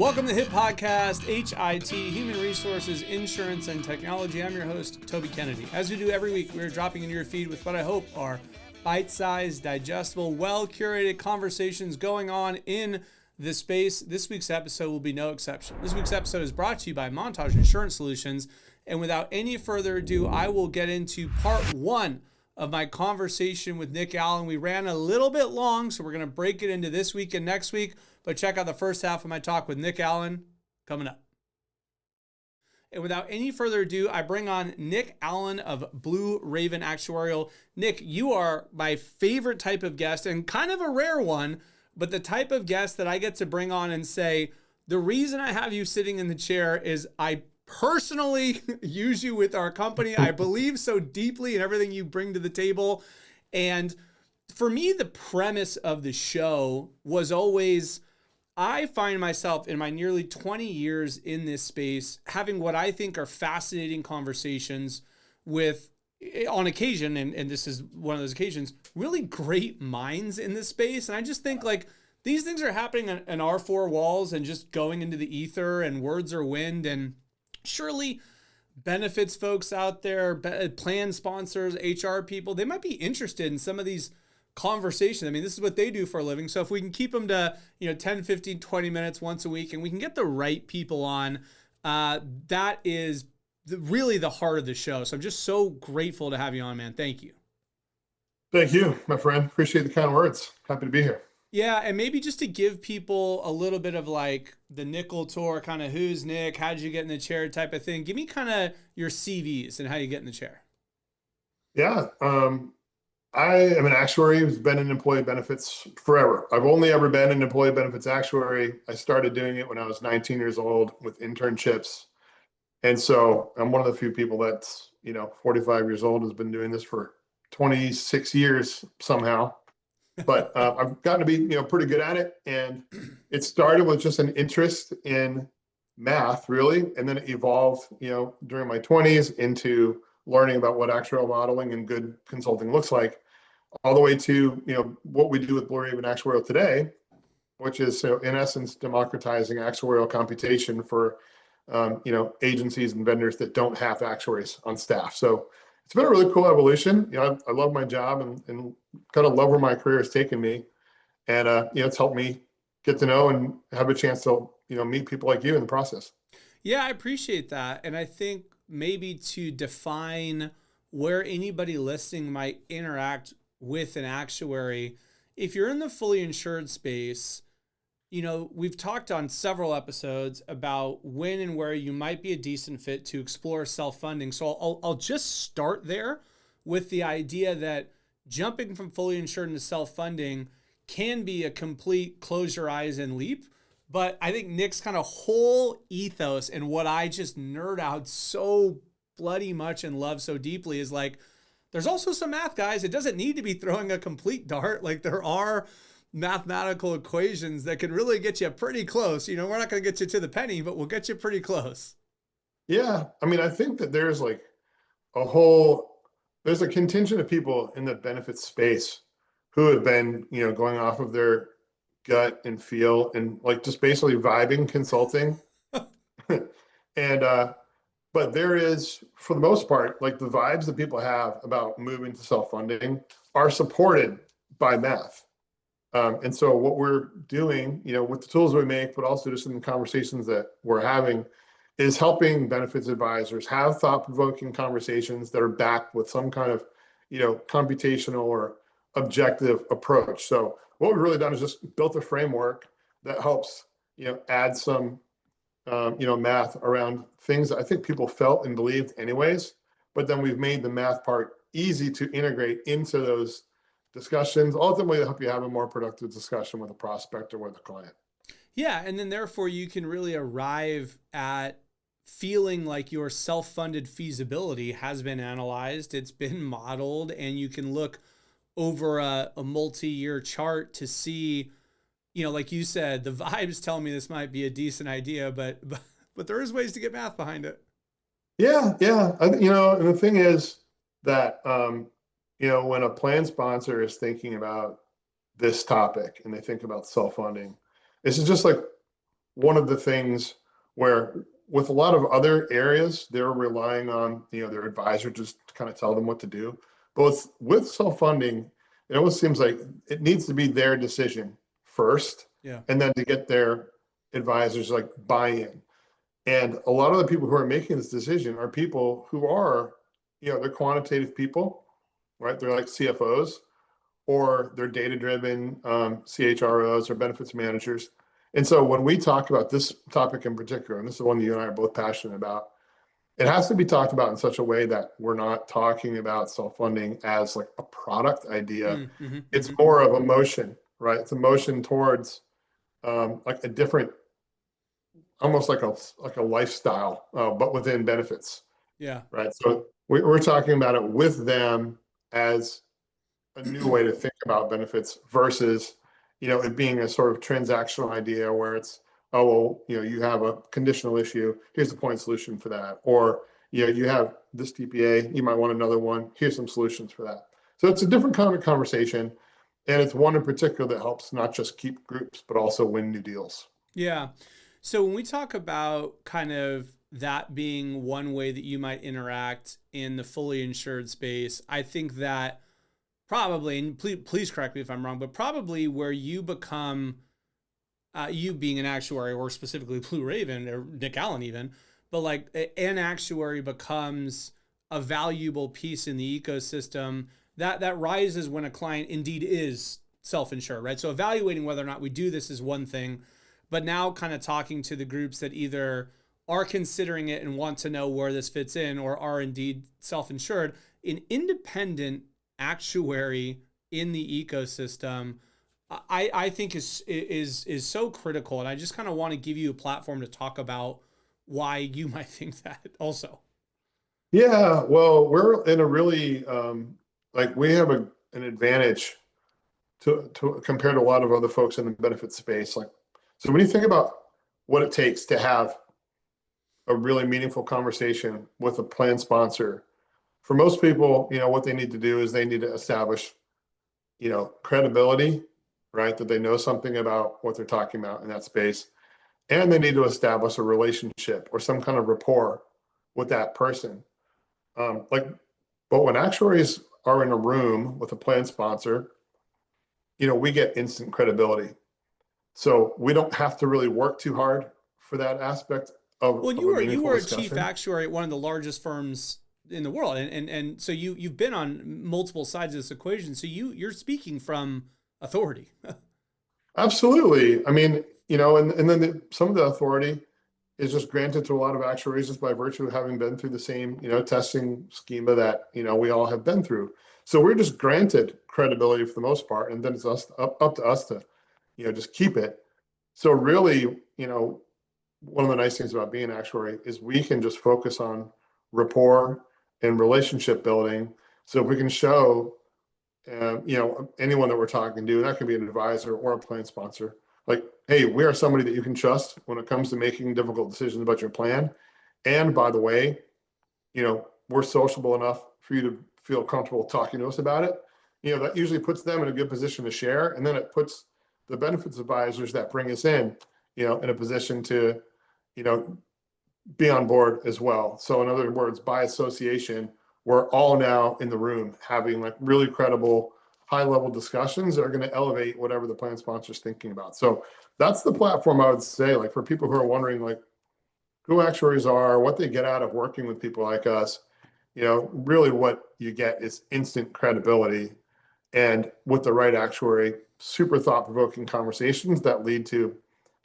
Welcome to the HIT Podcast, H.I.T, Human Resources, Insurance, and Technology. I'm your host, Toby Kennedy. As we do every week, we're dropping into your feed with what I hope are bite-sized, digestible, well-curated conversations going on in this space. This week's episode will be no exception. This week's episode is brought to you by Montage Insurance Solutions. And without any further ado, I will get into part one of my conversation with Nick Allen. We ran a little bit long, so we're going to break it into this week and next week. But check out the first half of my talk with Nick Allen coming up. And without any further ado, I bring on Nick Allen of Blue Raven Actuarial. Nick, you are my favorite type of guest and kind of a rare one, but the type of guest that I get to bring on and say, the reason I have you sitting in the chair is I personally use you with our company. I believe so deeply in everything you bring to the table. And for me, the premise of the show was always, I find myself in my nearly 20 years in this space having what I think are fascinating conversations with, on occasion, and this is one of those occasions, really great minds in this space. And I just think like these things are happening in our four walls and just going into the ether, and words are wind. And surely benefits folks out there, plan sponsors, HR people, they might be interested in some of these conversation. I mean, this is what they do for a living. So if we can keep them to, 10, 15, 20 minutes once a week, and we can get the right people on, that is really the heart of the show. So I'm just so grateful to have you on, man. Thank you. Thank you, my friend. Appreciate the kind words. Happy to be here. Yeah. And maybe just to give people a little bit of like the nickel tour, kind of who's Nick, how'd you get in the chair type of thing. Give me kind of your CVs and how you get in the chair. Yeah. I am an actuary who's been in employee benefits forever. I've only ever been an employee benefits actuary. I started doing it when I was 19 years old with internships. And so I'm one of the few people that's, 45 years old, has been doing this for 26 years somehow. But I've gotten to be, pretty good at it. And it started with just an interest in math, really. And then it evolved, during my 20s into learning about what actuarial modeling and good consulting looks like, all the way to, what we do with Blue Raven Actuarial today, which is, in essence, democratizing actuarial computation for, agencies and vendors that don't have actuaries on staff. So it's been a really cool evolution. I love my job and kind of love where my career has taken me. And, it's helped me get to know and have a chance to, meet people like you in the process. Yeah, I appreciate that. And I think maybe to define where anybody listening might interact with an actuary, if you're in the fully insured space, we've talked on several episodes about when and where you might be a decent fit to explore self-funding. So I'll just start there with the idea that jumping from fully insured into self-funding can be a complete close your eyes and leap. But I think Nick's kind of whole ethos and what I just nerd out so bloody much and love so deeply is like, there's also some math, guys. It doesn't need to be throwing a complete dart. Like there are mathematical equations that can really get you pretty close. We're not going to get you to the penny, but we'll get you pretty close. Yeah. I mean, I think that there's like there's a contingent of people in the benefits space who have been, going off of their gut and feel and like just basically vibing consulting. And but there is, for the most part, like the vibes that people have about moving to self-funding are supported by math. And so what we're doing, with the tools we make, but also just in the conversations that we're having, is helping benefits advisors have thought-provoking conversations that are backed with some kind of, computational or objective approach. So what we've really done is just built a framework that helps, add some, math around things that I think people felt and believed anyways, but then we've made the math part easy to integrate into those discussions, ultimately to help you have a more productive discussion with a prospect or with a client. Yeah. And then therefore you can really arrive at feeling like your self-funded feasibility has been analyzed, it's been modeled, and you can look over a multi-year chart to see, like you said, the vibes tell me this might be a decent idea, but there is ways to get math behind it. Yeah. And the thing is that, when a plan sponsor is thinking about this topic and they think about self-funding, this is just like one of the things where with a lot of other areas, they're relying on, their advisor just to kind of tell them what to do. But with self-funding, it always seems like it needs to be their decision first, Yeah. and then to get their advisors like buy-in. And a lot of the people who are making this decision are people who are, they're quantitative people, right? They're like CFOs, or they're data-driven CHROs or benefits managers. And so when we talk about this topic in particular, and this is the one that you and I are both passionate about, it has to be talked about in such a way that we're not talking about self-funding as like a product idea. Mm-hmm, It's mm-hmm. more of a motion, right? It's a motion towards like a different, almost like a lifestyle, but within benefits, Yeah. right? So we're talking about it with them as a new way to think about benefits versus, it being a sort of transactional idea where it's, oh, well, you have a conditional issue, here's the point solution for that. Or, you have this TPA, you might want another one, here's some solutions for that. So it's a different kind of conversation. And it's one in particular that helps not just keep groups, but also win new deals. Yeah. So when we talk about kind of that being one way that you might interact in the fully insured space, I think that probably, and please correct me if I'm wrong, but probably where you become, you being an actuary, or specifically Blue Raven or Nick Allen even, but like an actuary becomes a valuable piece in the ecosystem that rises when a client indeed is self-insured, right? So evaluating whether or not we do this is one thing, but now kind of talking to the groups that either are considering it and want to know where this fits in, or are indeed self-insured, an independent actuary in the ecosystem, I think is so critical. And I just kind of want to give you a platform to talk about why you might think that also. Yeah, well, we're in a really like we have an advantage to compared to a lot of other folks in the benefit space. Like, so when you think about what it takes to have a really meaningful conversation with a plan sponsor, for most people, what they need to do is they need to establish, credibility, right? That they know something about what they're talking about in that space. And they need to establish a relationship or some kind of rapport with that person. Like, but when actuaries are in a room with a plan sponsor, we get instant credibility. So we don't have to really work too hard for that aspect Well, of a you meaningful were a chief discussion. actuary at one of the largest firms in the world, and so you've been on multiple sides of this equation. So you're speaking from authority. Absolutely. I mean, and then some of the authority is just granted to a lot of actuaries just by virtue of having been through the same, testing schema that, we all have been through. So we're just granted credibility for the most part, and then it's up to us to, just keep it. So really, one of the nice things about being an actuary is we can just focus on rapport and relationship building. So if we can show, anyone that we're talking to, and that can be an advisor or a plan sponsor, like, hey, we are somebody that you can trust when it comes to making difficult decisions about your plan. And by the way, we're sociable enough for you to feel comfortable talking to us about it. That usually puts them in a good position to share. And then it puts the benefits advisors that bring us in a position to, you know, be on board as well. So in other words, by association, we're all now in the room having like really credible, high level discussions that are going to elevate whatever the plan sponsor is thinking about. So that's the platform I would say, like for people who are wondering like who actuaries are, what they get out of working with people like us, really what you get is instant credibility. And with the right actuary, super thought provoking conversations that lead to,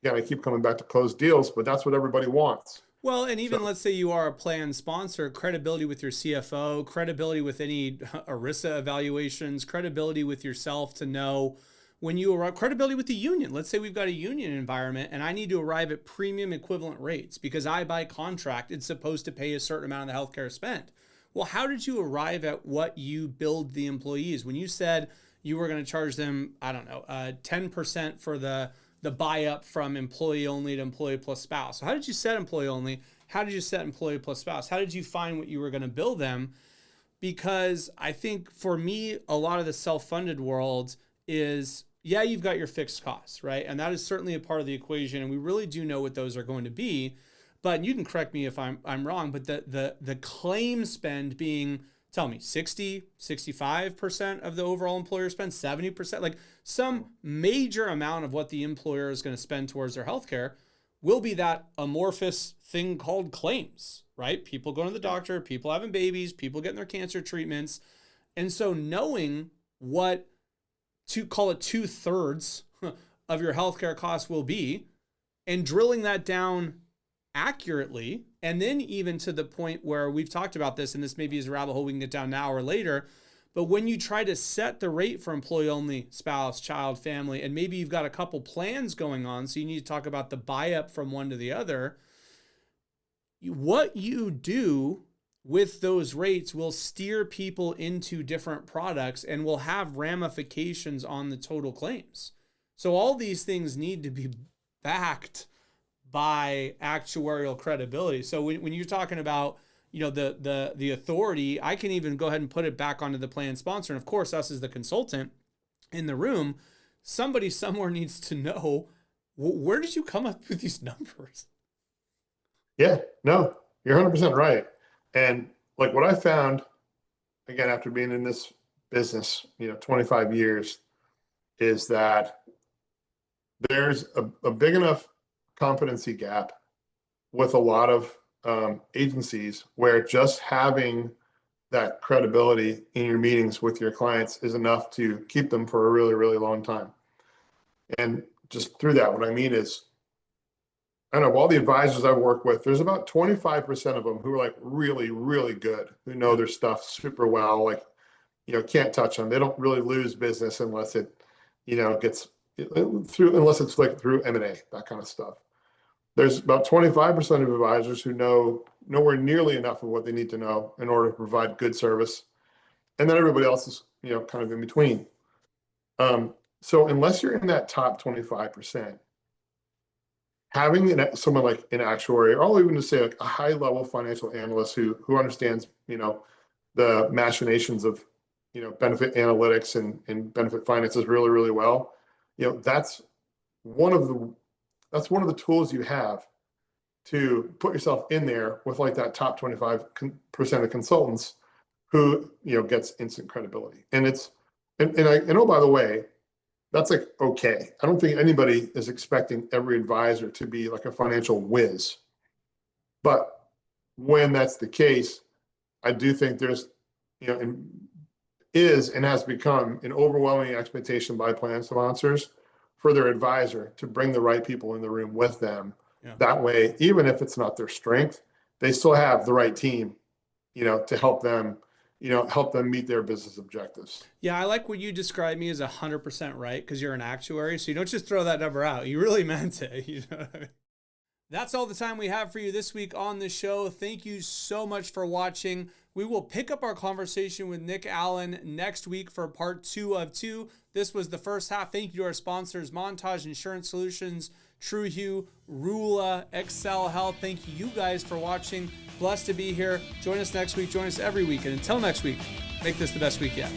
again, I keep coming back to closed deals, but that's what everybody wants. Well, and So even let's say you are a plan sponsor, credibility with your CFO, credibility with any ERISA evaluations, credibility with yourself to know when you arrive, credibility with the union. Let's say we've got a union environment and I need to arrive at premium equivalent rates because I, by contract, it's supposed to pay a certain amount of the healthcare spent. Well, how did you arrive at what you billed the employees? When you said you were going to charge them, I don't know, 10% for the buy up from employee only to employee plus spouse. So how did you set employee only? How did you set employee plus spouse? How did you find what you were going to bill them? Because I think for me, a lot of the self-funded world is, yeah, you've got your fixed costs, right? And that is certainly a part of the equation. And we really do know what those are going to be. But you can correct me if I'm wrong, but the claim spend being, tell me, 65% of the overall employer spend, 70%, like some major amount of what the employer is going to spend towards their healthcare will be that amorphous thing called claims, right? People going to the doctor, people having babies, people getting their cancer treatments. And so knowing what to call it 2/3 of your healthcare costs will be, and drilling that down accurately, and then even to the point where we've talked about this, and this maybe is a rabbit hole we can get down now or later, but when you try to set the rate for employee only, spouse, child, family, and maybe you've got a couple plans going on, so you need to talk about the buy up from one to the other, what you do with those rates will steer people into different products and will have ramifications on the total claims. So all these things need to be backed by actuarial credibility. So when you're talking about, the authority, I can even go ahead and put it back onto the plan sponsor. And of course, us as the consultant in the room, somebody somewhere needs to know, where did you come up with these numbers? Yeah, no, you're 100% right. And like what I found, again, after being in this business, 25 years, is that there's a big enough competency gap with a lot of agencies where just having that credibility in your meetings with your clients is enough to keep them for a really, really long time. And just through that, what I mean is, I know of all the advisors I work with, there's about 25% of them who are like really, really good, who know their stuff super well, like, can't touch them. They don't really lose business unless it, gets through, unless it's like through M&A, that kind of stuff. There's about 25% of advisors who know nowhere nearly enough of what they need to know in order to provide good service. And then everybody else is, kind of in between. So unless you're in that top 25%, having someone like an actuary, or I'll even just say like a high level financial analyst who understands, the machinations of, benefit analytics and benefit finances really, really well, that's one of the tools you have to put yourself in there with like that top 25% of consultants who, gets instant credibility. And I know, by the way, that's like, okay. I don't think anybody is expecting every advisor to be like a financial whiz. But when that's the case, I do think there's, is and has become an overwhelming expectation by plan sponsors for their advisor to bring the right people in the room with them. Yeah. That way, even if it's not their strength, they still have the right team, to help them meet their business objectives. Yeah, I like what you described me as 100% right, because you're an actuary. So you don't just throw that number out. You really meant it. You know what I mean? That's all the time we have for you this week on the show. Thank you so much for watching. We will pick up our conversation with Nick Allen next week for part 2 of 2. This was the first half. Thank you to our sponsors, Montage Insurance Solutions, TrueHue, Rula, Excel Health. Thank you guys for watching. Blessed to be here. Join us next week. Join us every week. And until next week, make this the best week yet.